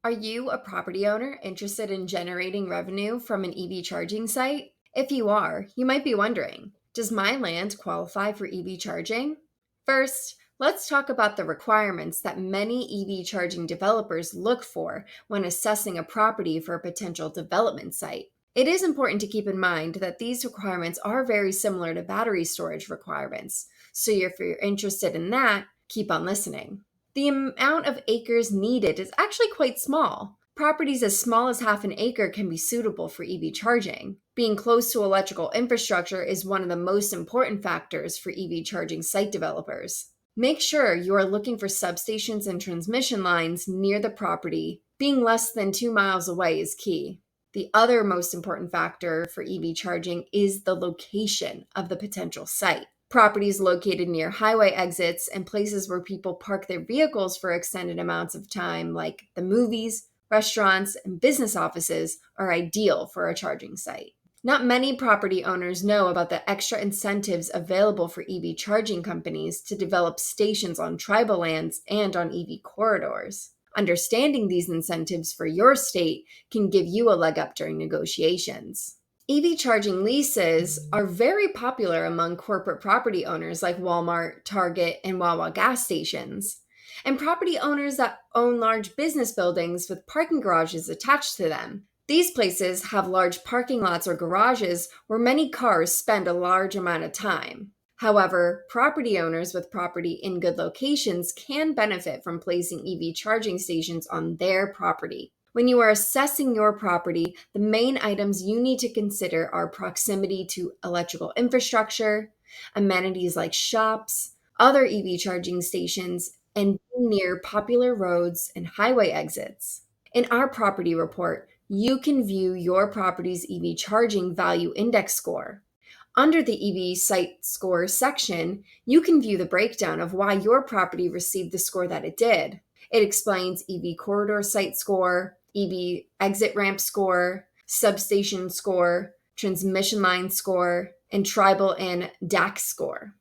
Are you a property owner interested in generating revenue from an EV charging site? If you are, you might be wondering, does my land qualify for EV charging? First, let's talk about the requirements that many EV charging developers look for when assessing a property for a potential development site. It is important to keep in mind that these requirements are very similar to battery storage requirements, so if you're interested in that, keep on listening. The amount of acres needed is actually quite small. Properties as small as half an acre can be suitable for EV charging. Being close to electrical infrastructure is one of the most important factors for EV charging site developers. Make sure you are looking for substations and transmission lines near the property. Being less than 2 miles away is key. The other most important factor for EV charging is the location of the potential site. Properties located near highway exits and places where people park their vehicles for extended amounts of time, like the movies, restaurants, and business offices, are ideal for a charging site. Not many property owners know about the extra incentives available for EV charging companies to develop stations on tribal lands and on EV corridors. Understanding these incentives for your state can give you a leg up during negotiations. EV charging leases are very popular among corporate property owners like Walmart, Target, and Wawa gas stations, and property owners that own large business buildings with parking garages attached to them. These places have large parking lots or garages where many cars spend a large amount of time. However, property owners with property in good locations can benefit from placing EV charging stations on their property. When you are assessing your property, the main items you need to consider are proximity to electrical infrastructure, amenities like shops, other EV charging stations, and being near popular roads and highway exits. In our property report, you can view your property's EV charging value index score. Under the EV site score section, you can view the breakdown of why your property received the score that it did. It explains EV corridor site score, EV exit ramp score, substation score, transmission line score, and tribal and DAC score.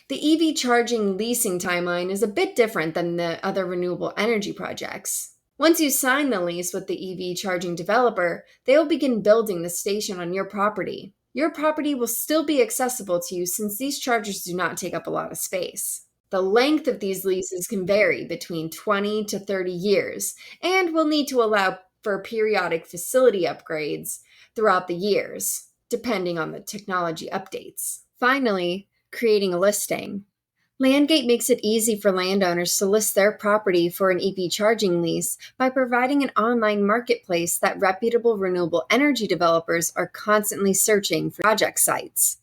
The EV charging leasing timeline is a bit different than the other renewable energy projects. Once you sign the lease with the EV charging developer, they will begin building the station on your property. Your property will still be accessible to you since these chargers do not take up a lot of space. The length of these leases can vary between 20 to 30 years and will need to allow for periodic facility upgrades throughout the years, depending on the technology updates. Finally, creating a listing. LandGate makes it easy for landowners to list their property for an EV charging lease by providing an online marketplace that reputable renewable energy developers are constantly searching for project sites.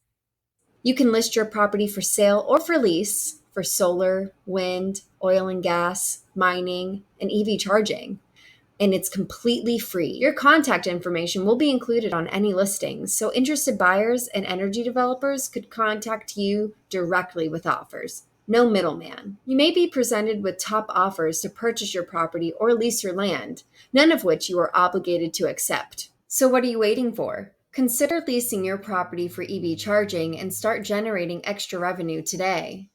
You can list your property for sale or for lease for solar, wind, oil and gas, mining, and EV charging. And it's completely free. Your contact information will be included on any listings, so interested buyers and energy developers could contact you directly with offers. No middleman. You may be presented with top offers to purchase your property or lease your land, none of which you are obligated to accept. So what are you waiting for? Consider leasing your property for EV charging and start generating extra revenue today.